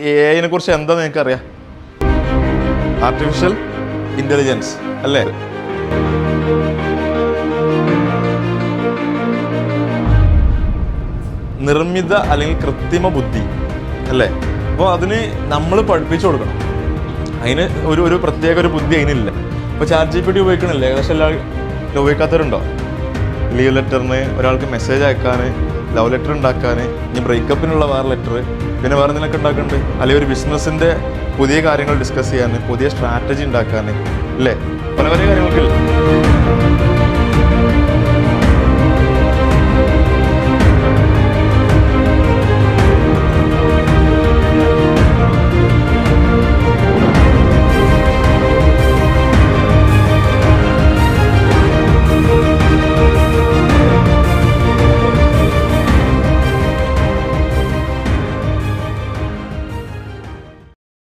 AI കുറിച്ച് എന്താ നിങ്ങൾക്ക് അറിയാം? ആർട്ടിഫിഷ്യൽ ഇന്റലിജൻസ് അല്ലേ? നിർമ്മിത അല്ലെങ്കിൽ കൃത്രിമ ബുദ്ധി അല്ലേ? അപ്പോൾ അതിന് നമ്മൾ പഠിപ്പിച്ചു കൊടുക്കണം. അതിന് ഒരു പ്രത്യേക ഒരു ബുദ്ധി അതിനില്ല. ഇപ്പോൾ ChatGPT ഉപയോഗിക്കണില്ല, ഏകദേശം എല്ലാവരും ഉപയോഗിക്കാത്തവരുണ്ടോ? ലീവ് ലെറ്ററിന്, ഒരാൾക്ക് മെസ്സേജ് അയക്കാൻ, ലവ് ലെറ്റർ ഉണ്ടാക്കാൻ, ഇനി ബ്രേക്കപ്പിനുള്ള വേറെ ലെറ്റർ, പിന്നെ വേറെ എന്തെങ്കിലുമൊക്കെ ഉണ്ടാക്കുന്നുണ്ട്. അല്ലെങ്കിൽ ഒരു ബിസിനസ്സിൻ്റെ പുതിയ കാര്യങ്ങൾ ഡിസ്കസ് ചെയ്യാൻ, പുതിയ സ്ട്രാറ്റജി ഉണ്ടാക്കാൻ, അല്ലേ? പല പല കാര്യങ്ങൾക്കില്ല.